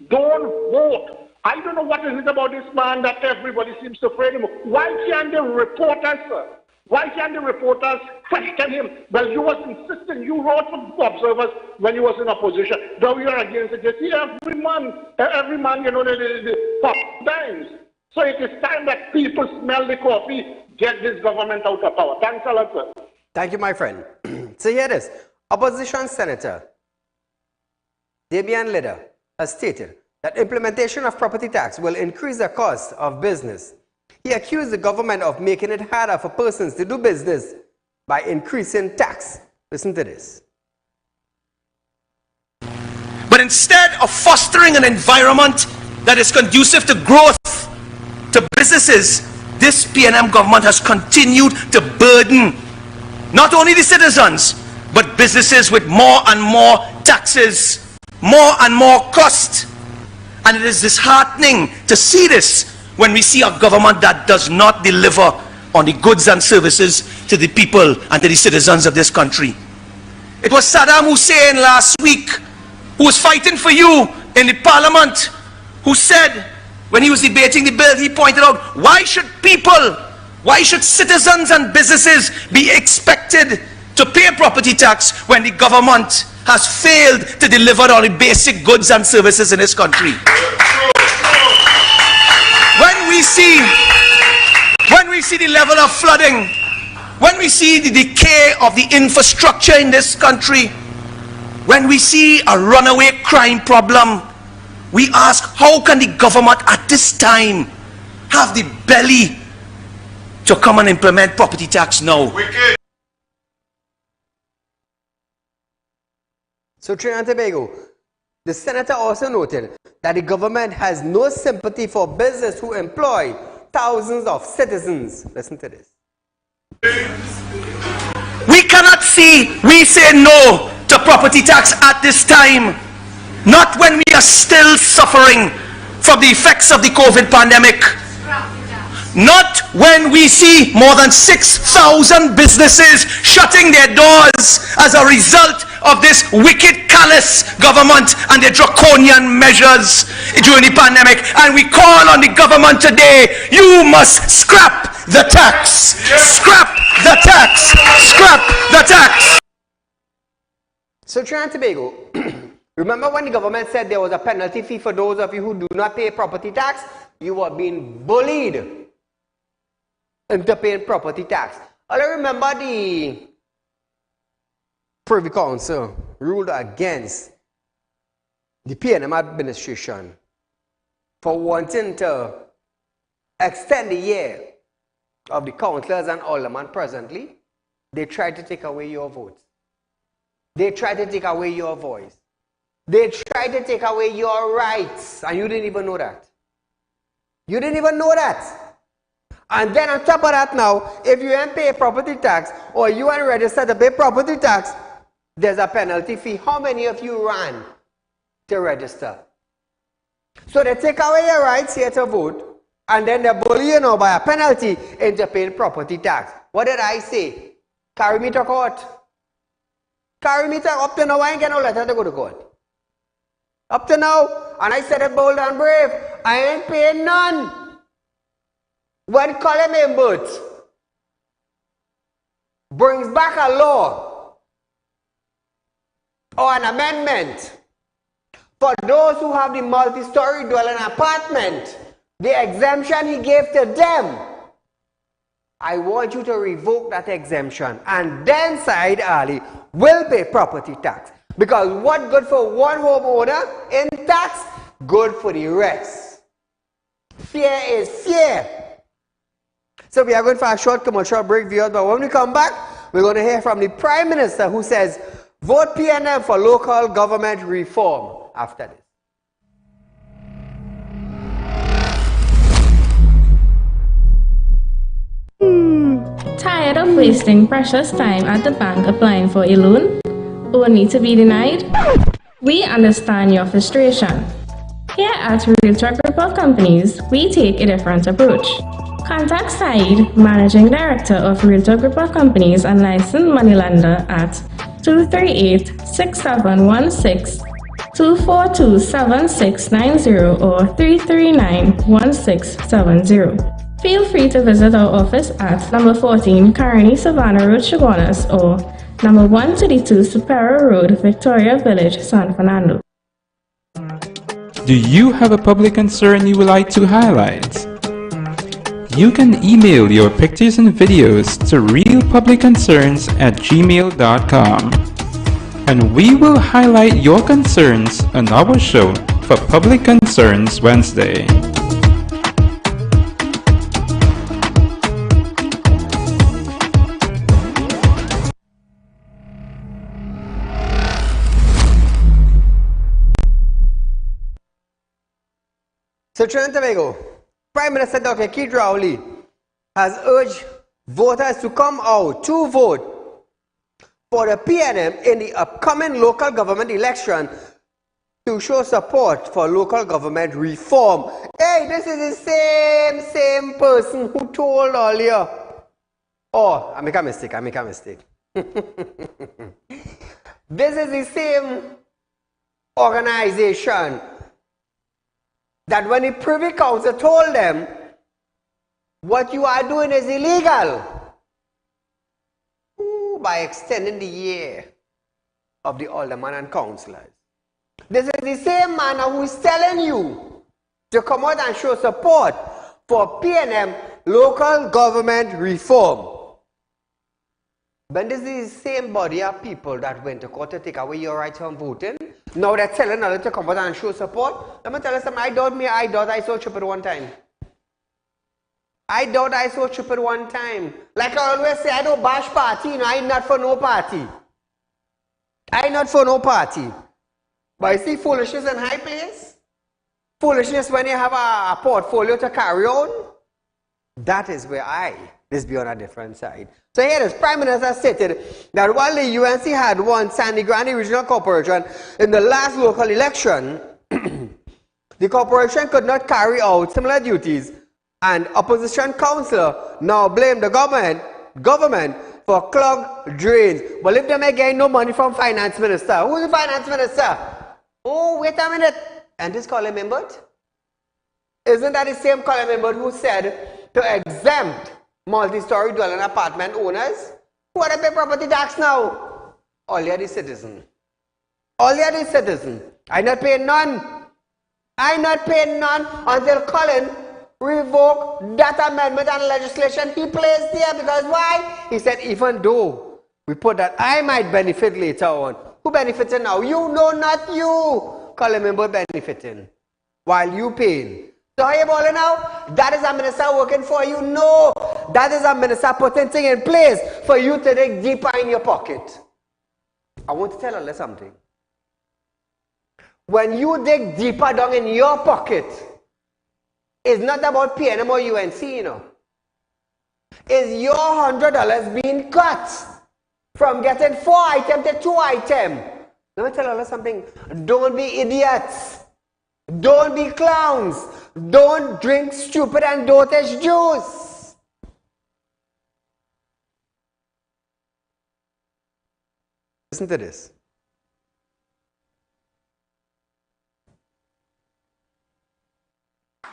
Don't vote. I don't know what is it about this man that everybody seems to afraid him. Why can't the reporters, sir? Why can't the reporters question him? Well, you was insisting. You wrote for observers when you was in opposition. Now you are against it. You see, every man, you know, the pop dimes. So it is time that people smell the coffee, get this government out of power. Thanks a lot, sir. Thank you, my friend. So here it is. Opposition Senator Damian Lidder has stated that implementation of property tax will increase the cost of business. He accused the government of making it harder for persons to do business by increasing tax. Listen to this. But instead of fostering an environment that is conducive to growth, to businesses, this PNM government has continued to burden not only the citizens, but businesses with more and more taxes, more and more cost. And it is disheartening to see this when we see a government that does not deliver on the goods and services to the people and to the citizens of this country. It was Saddam Hussein last week who was fighting for you in the parliament, who said, when he was debating the bill, he pointed out, why should citizens and businesses be expected to pay property tax when the government has failed to deliver on the basic goods and services in this country? When we see the level of flooding, when we see the decay of the infrastructure in this country, when we see a runaway crime problem, we ask, how can the government at this time have the belly to come and implement property tax now? Wicked. So Trinidad and Tobago, the senator also noted that the government has no sympathy for business who employ thousands of citizens. Listen to this. We cannot we say no to property tax at this time, not when we are still suffering from the effects of the COVID pandemic, not when we see more than 6,000 businesses shutting their doors as a result of this wicked, callous government and their draconian measures during the pandemic. And we call on the government today, you must scrap the tax. Scrap the tax. Scrap the tax. So Trinidad and Tobago, remember when the government said there was a penalty fee for those of you who do not pay property tax? You were being bullied into paying property tax. I remember the Privy Council ruled against the PNM administration for wanting to extend the year of the councillors and aldermen presently. They tried to take away your votes. They tried to take away your voice. They tried to take away your rights, and you didn't even know that. You didn't even know that. And then on top of that now, if you ain't pay property tax or you ain't registered to pay property tax, there's a penalty fee. How many of you ran to register? So they take away your rights here to vote, and then they bully you now by a penalty into paying property tax. What did I say? Carry me to court. Carry me to up to now. I ain't get no letter to go to court. Up to now, and I said it bold and brave, I ain't paying none. When Colin Imbert brings back a law or an amendment for those who have the multi-story dwelling apartment, the exemption he gave to them, I want you to revoke that exemption, and then Saieed Ali will pay property tax. Because what good for one homeowner in tax, good for the rest. Fear is fear. So we are going for a short commercial break, viewers, but when we come back, we're going to hear from the Prime Minister who says, vote PNM for local government reform after this. Tired of wasting precious time at the bank applying for a loan, only to be denied? We understand your frustration. Here at RealTalk Report Companies, we take a different approach. Contact Saieed, Managing Director of RealTalk Report Companies and licensed moneylender at 238-6716, 242-7690 or 339-1670. Feel free to visit our office at number 14 Carney Savannah Road, Chaguanas, or number 132 Superior Road, Victoria Village, San Fernando. Do you have a public concern you would like to highlight? You can email your pictures and videos to realpublicconcerns@gmail.com. and we will highlight your concerns on our show for Public Concerns Wednesday. So Trinidad and Tobago, Prime Minister Dr. Saieed Ali has urged voters to come out to vote for the PNM in the upcoming local government election to show support for local government reform. Hey, this is the same person who told earlier. Oh, I make a mistake. This is the same organization that when the Privy Council told them, what you are doing is illegal, by extending the year of the alderman and councillors. This is the same man who is telling you to come out and show support for PNM local government reform. But this is the same body of people that went to court to take away your right on voting. Now they're telling others to come out and show support. Let me tell you something. I doubt I saw stupid one time. I saw stupid one time. Like I always say, I don't bash party. You know, I'm not for no party. I'm not for no party. But I see foolishness in high place. Foolishness when you have a portfolio to carry on. That is where this be on a different side. So here is Prime Minister stated that while the UNC had won Sandy Grande Regional Corporation in the last local election, the corporation could not carry out similar duties, and opposition councillor now blamed the government for clogged drains. But if they may gain no money from finance minister, who's the finance minister? Oh, wait a minute. And this Colin Mimbert? Isn't that the same Colin Mimbert who said to exempt multi-story dwelling apartment owners? Who are to pay property tax now? Only the citizen. Only the citizen. I not pay none. I not pay none until Colin revoke that amendment and legislation he placed there. Because why? He said even though we put that I might benefit later on. Who benefiting now? You know, not you. Colin Mimbert benefiting while you paying. So how you balling now? That is a minister working for you? No. That is a minister putting things in place for you to dig deeper in your pocket. I want to tell you something. When you dig deeper down in your pocket, it's not about PNM or UNC, you know. It's your $100 being cut from getting 4 items to 2 items. Let me tell you something. Don't be idiots. Don't be clowns. Don't drink stupid and dotage juice. Listen to this.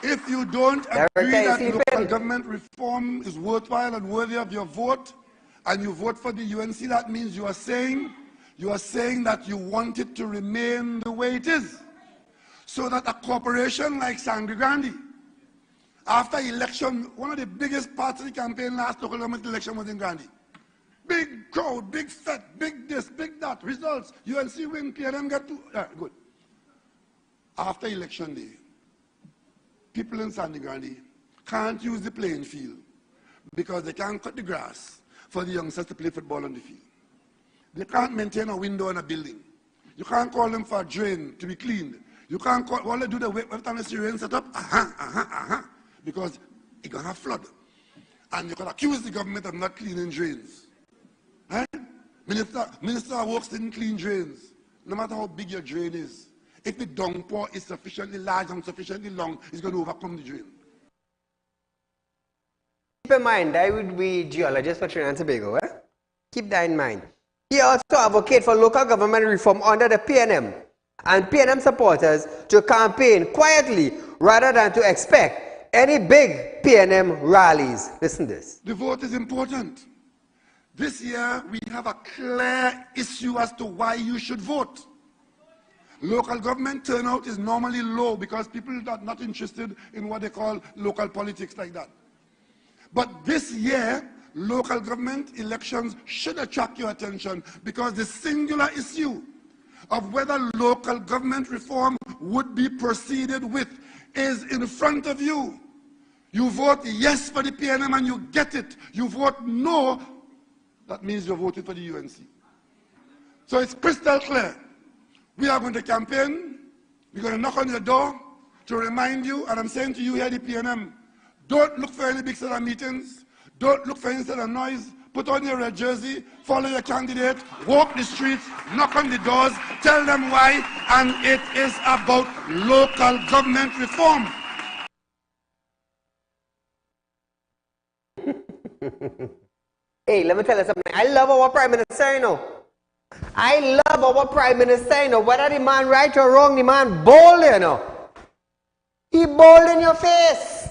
If you don't agree that local government reform is worthwhile and worthy of your vote, and you vote for the UNC, that means you are saying that you want it to remain the way it is. So that a corporation like Sandy Grande, after election, one of the biggest parts of the campaign last local government election was in Grande. Big crowd, big set, big this, big that, results, UNC win, PNM get to, good. After election day, people in Sandy Grande can't use the playing field because they can't cut the grass for the youngsters to play football on the field. They can't maintain a window in a building. You can't call them for a drain to be cleaned. You can't call, all they do the wait every time the rain set up, because it's going to have flood. And you can accuse the government of not cleaning drains. Right? Minister of Works didn't clean drains, no matter how big your drain is. If the downpour is sufficiently large and sufficiently long, it's going to overcome the drain. Keep in mind, I would be geologist for Trinidad and Tobago. Keep that in mind. He also advocates for local government reform under the PNM and PNM supporters to campaign quietly rather than to expect any big PNM rallies. Listen to this. The vote is important. This year, we have a clear issue as to why you should vote. Local government turnout is normally low because people are not interested in what they call local politics like that. But this year, local government elections should attract your attention, because the singular issue of whether local government reform would be proceeded with is in front of you. You vote yes for the PNM and you get it. You vote no, that means you're voting for the UNC. So it's crystal clear. We are going to campaign. We're going to knock on your door to remind you, and I'm saying to you here, the PNM, don't look for any big set of meetings. Don't look for any set of noise. Put on your red jersey, follow your candidate, walk the streets, knock on the doors, tell them why, and it is about local government reform. Hey, let me tell you something. I love our Prime Minister, you know. I love our Prime Minister, you know. Whether the man right or wrong, the man bold, you know. He bold in your face.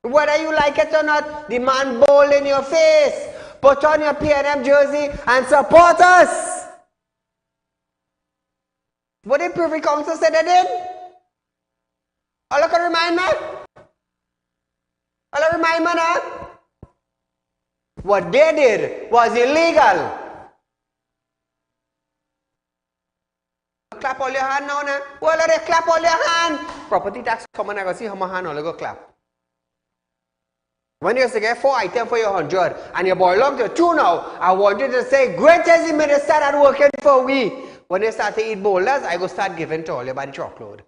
Whether you like it or not, the man bold in your face. Put on your PNM jersey and support us. What did Privy Council say they did? All I can remind me? All I remind me now? What they did was illegal. Clap all your hand now, nah? Well, they clap all your hand. Property tax come and I go see how my hand all go clap. When you used to get 4 items for your 100 and you boil up to 2 now, I want you to say, great as the minister that working for we. When you start to eat boulders, I go start giving to all you by the truckload.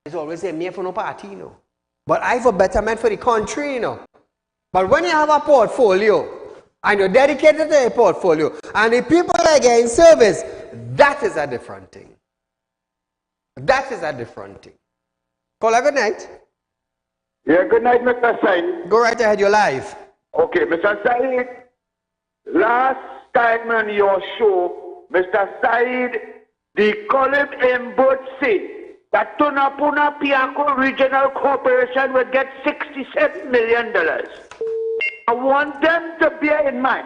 It's always say, me for no party, you know. But I for betterment for the country, you know. But when you have a portfolio, and you're dedicated to a portfolio, and the people are getting service, that is a different thing. That is a different thing. Call a good night. Yeah, good night, Mr. Said. Go right ahead, you're live. Okay, Mr. Said, last time on your show, Mr. Said, the column in both say that Tunapuna Pianco Regional Corporation would get $67 million. I want them to bear in mind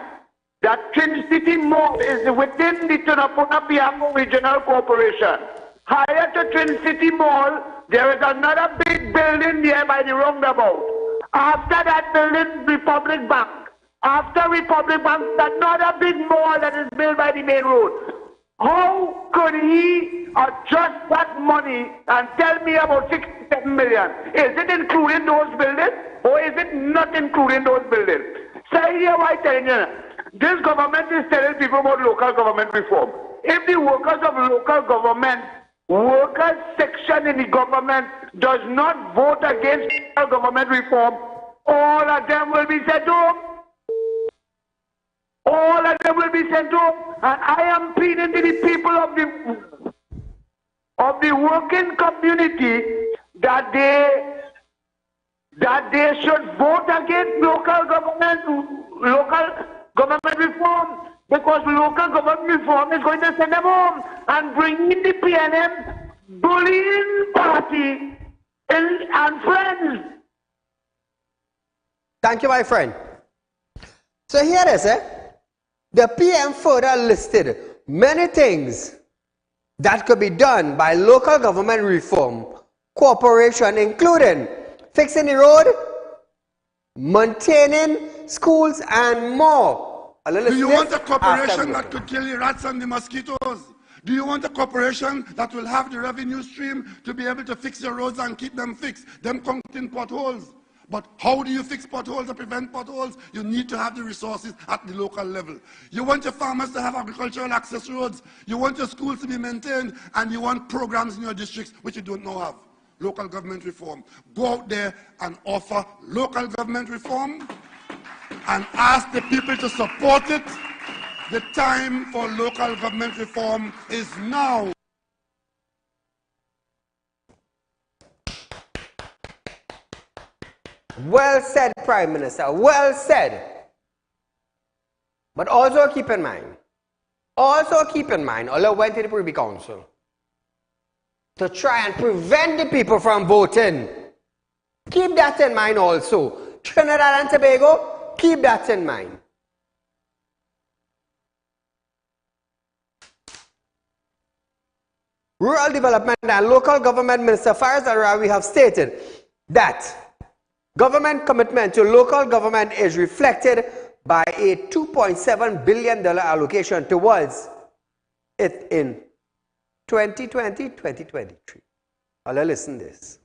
that Twin City Mall is within the Tunapuna Pianco Regional Corporation. Higher to Twin City Mall, there is another big building there by the roundabout. After that building, Republic Bank. After Republic Bank, another big mall that is built by the main road. How could he adjust that money and tell me about 67 million? Is it including those buildings or is it not including those buildings? So here why telling you, this government is telling people about local government reform. If the workers of local government, workers section in the government does not vote against local government reform, all of them will be sent home. All of them will be sent home. And I am pleading to the people of the working community that they should vote against local government reform, because local government reform is going to send them home and bring in the PNM bullying party and friends. Thank you, my friend. So here it is, the PM further listed many things that could be done by local government reform cooperation, including fixing the road, maintaining schools, and more. Do you want a corporation that could kill the rats and the mosquitoes? Do you want a corporation that will have the revenue stream to be able to fix your roads and keep them fixed, them counting potholes? But how do you fix potholes or prevent potholes? You need to have the resources at the local level. You want your farmers to have agricultural access roads. You want your schools to be maintained, and you want programs in your districts which you don't know have. Local government reform. Go out there and offer local government reform and ask the people to support it. The time for local government reform is now. Well said, Prime Minister, well said. But also keep in mind, although went to the Privy Council to try and prevent the people from voting. Keep that in mind also. Trinidad and Tobago, keep that in mind. Rural Development and Local Government Minister Saieed Ali have stated that Government commitment to local government is reflected by a $2.7 billion allocation towards it in 2020-2023. I'll listen to this.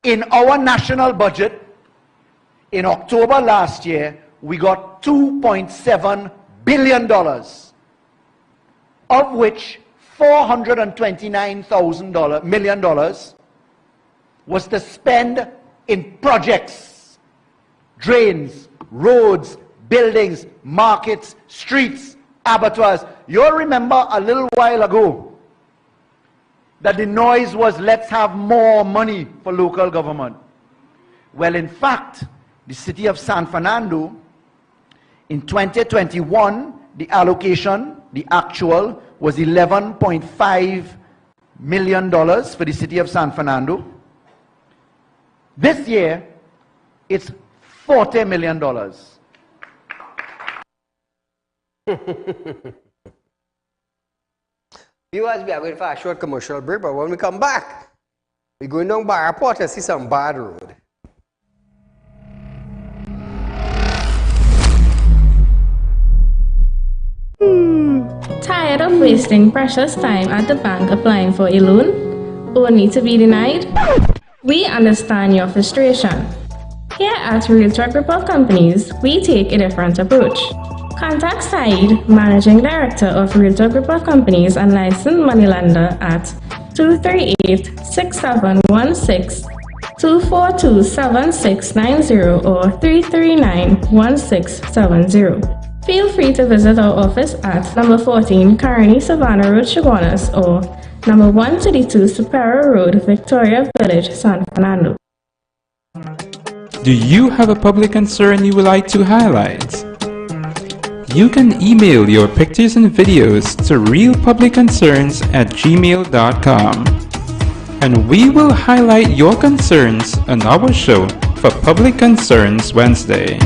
In our national budget, in October last year, we got $2.7 billion, of which $429 million was to spend in projects, drains, roads, buildings, markets, streets, abattoirs. You'll remember a little while ago that the noise was, let's have more money for local government. Well, in fact, the city of San Fernando, in 2021, the allocation, the actual, was $11.5 million for the city of San Fernando. This year, it's $40 million. Viewers, we are going for a short commercial break, but when we come back, we're going down by airport to see some bad road. Tired of wasting precious time at the bank applying for a loan, only to be denied? We understand your frustration. Here at Realtalk Report Companies, we take a different approach. Contact Saieed, Managing Director of Realtalk Report Companies and Licensed Moneylender at 238-6716, 242-7690 or 339-1670. Feel free to visit our office at number 14 Carney Savannah Road, Chaguanas, or number 132 Superior Road, Victoria Village, San Fernando. Do you have a public concern you would like to highlight? You can email your pictures and videos to realpublicconcerns@gmail.com, and we will highlight your concerns on our show for Public Concerns Wednesday.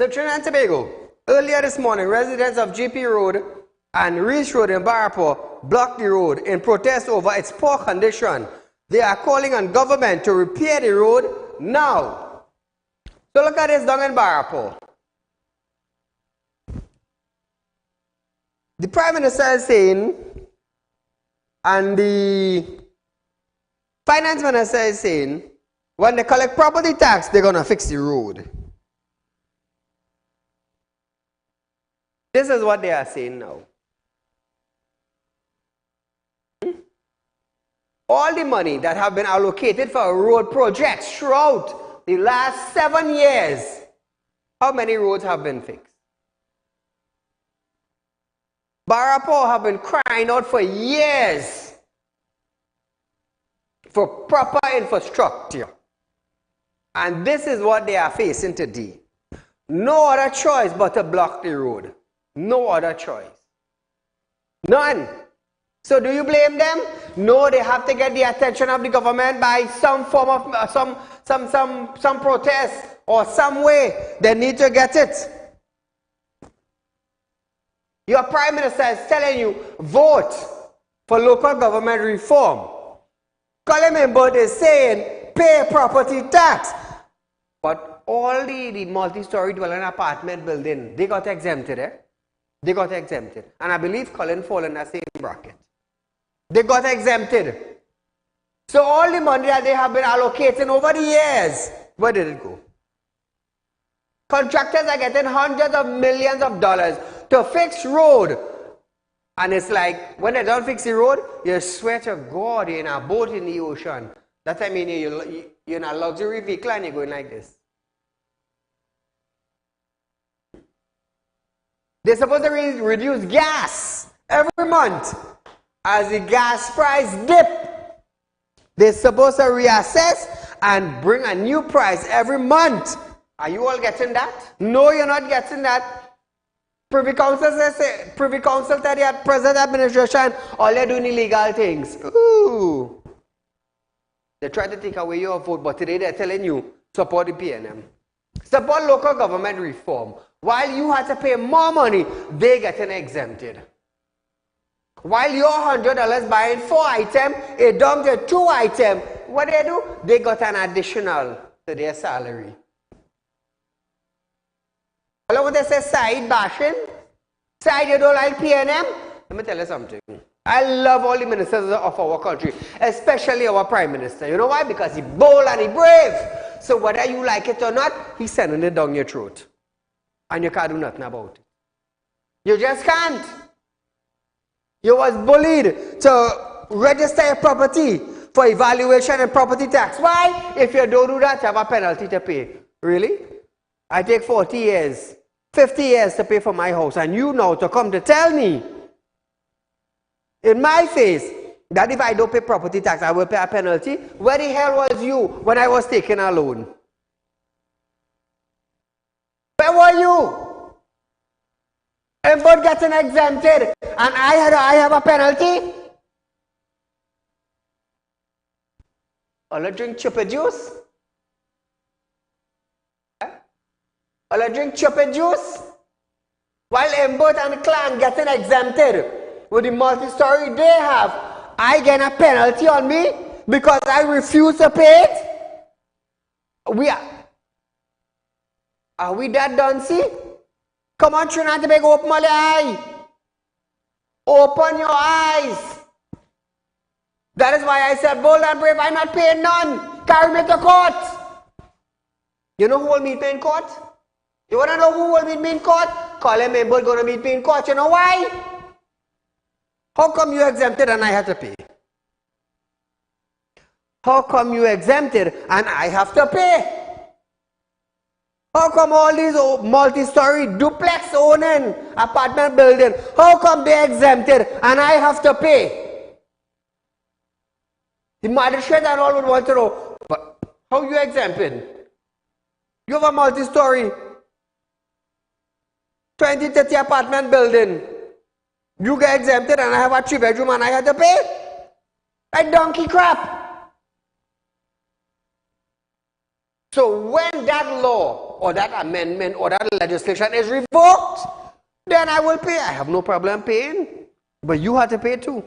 So Trinidad and Tobago, earlier this morning, residents of GP Road and Reach Road in Barapur blocked the road in protest over its poor condition. They are calling on government to repair the road now. So look at this down in Barapur. The Prime Minister is saying, and the Finance Minister is saying, when they collect property tax, they're going to fix the road. This is what they are saying now. All the money that have been allocated for road projects throughout the last 7 years, how many roads have been fixed? Barapur have been crying out for years for proper infrastructure. And this is what they are facing today. No other choice but to block the road. No other choice. None. So do you blame them? No, they have to get the attention of the government by some form of some protest or some way. They need to get it. Your Prime Minister is telling you, vote for local government reform. Colin Imbert is saying, pay property tax. But all the multi-story dwelling apartment building, they got exempted, eh? They got exempted. And I believe Colin fall in that same bracket. They got exempted. So all the money that they have been allocating over the years, where did it go? Contractors are getting hundreds of millions of dollars to fix road. And it's like, when they don't fix the road, you swear to God you're in a boat in the ocean. That I mean, you're in a luxury vehicle and you're going like this. They're supposed to reduce gas every month. As the gas price dip, they're supposed to reassess and bring a new price every month. Are you all getting that? No, you're not getting that. Privy Council tell the present administration, all they're doing illegal things. Ooh. They try to take away your vote, but today they're telling you, support the PNM. support local government reform. While you had to pay more money, they getting exempted. While your $100 buying 4 items, it dumped to 2 items. What they do? They got an additional to their salary. Hello, what they say, Saieed bashing? Saieed, you don't like PNM? Let me tell you something. I love all the ministers of our country, especially our Prime Minister. You know why? Because he's bold and he's brave. So whether you like it or not, he's sending it down your throat. And you can't do nothing about it. You just can't. You was bullied to register your property for evaluation and property tax. Why? If you don't do that, you have a penalty to pay. Really? I take 40 years, 50 years to pay for my house, and you know to come to tell me in my face that if I don't pay property tax, I will pay a penalty. Where the hell was you when I was taking a loan? Where were you? Everybody getting exempted, and I have a penalty? All I drink chuppa juice? All I drink chuppa juice? While Embert and the clan getting exempted with the multi-story they have, I get a penalty on me because I refuse to pay it? Are we that done, see? Come on, Trinidad to make open my eye. Open your eyes. That is why I said, bold and brave, I'm not paying none. Carry me to court. You know who will meet me in court? You want to know who will meet me in court? Colin Member going to meet me in court. You know why? How come you exempted and I have to pay? How come you exempted and I have to pay? How come all these multi-story duplex owning apartment building, how come they exempted and I have to pay? The magistrate and all would want to know, but how you exempted? You have a multi-story 20, 30 apartment building. You get exempted and I have a 3-bedroom and I have to pay? Like donkey crap. So when that law or that amendment or that legislation is revoked, then I will pay. I have no problem paying. But you have to pay too.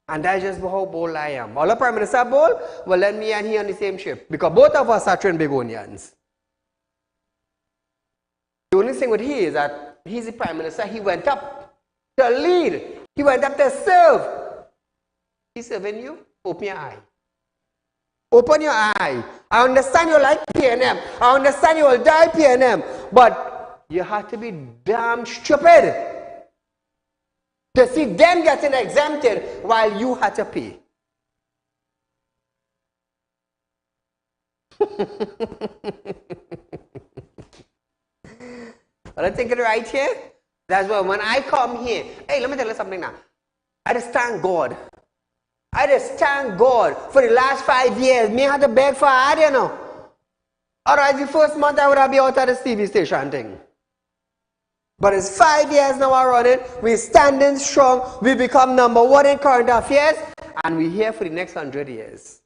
And that's just how bold I am. All the Prime Minister are bold, well, let me and he on the same ship. Because both of us are trained Begonians. The only thing with he is that he's the Prime Minister. He went up to lead. He went up to serve. He's serving you. Open your eye. Open your eye. I understand you like PNM. I understand you will die PNM. But you have to be damn stupid to see them getting exempted while you had to pay. But I think it right here. That's why when I come here, hey, let me tell you something now. I just thank God. I just thank God for the last 5 years. Me had to beg for ad, you know. Otherwise, the first month I would have been out at the TV station thing. But it's 5 years now we're running. We're standing strong. We become #1 in current affairs. And we're here for the next 100 years.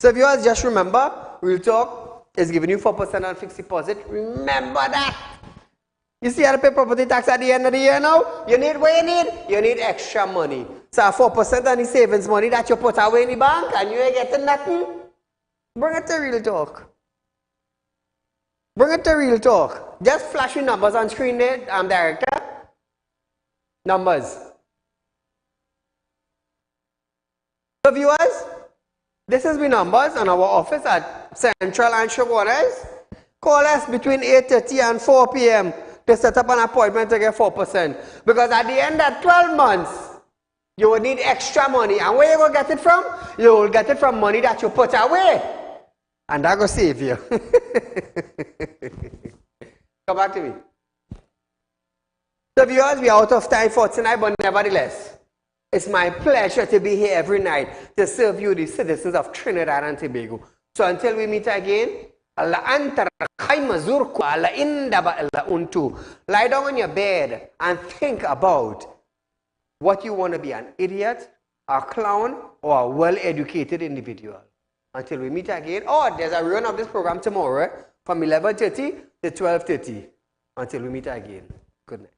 So viewers, just remember, Real Talk is giving you 4% on fixed deposit. Remember that. You see how to pay property tax at the end of the year now? You need what you need? You need extra money. So 4% on the savings money that you put away in the bank and you ain't getting nothing, bring it to Real Talk. Bring it to Real Talk. Just flash your numbers on screen there, Director. Numbers. So viewers, this is the numbers on our office at Central and Shogunas. Call us between 8:30 and 4 p.m. to set up an appointment to get 4%. Because at the end of 12 months, you will need extra money. And where you will get it from? You will get it from money that you put away. And that will save you. Come back to me. So viewers, we are out of time for tonight, but nevertheless, it's my pleasure to be here every night to serve you, the citizens of Trinidad and Tobago. So until we meet again, lie down on your bed and think about what you want to be, an idiot, a clown, or a well-educated individual. Until we meet again. Oh, there's a run of this program tomorrow from 11:30 to 12:30 until we meet again. Good night.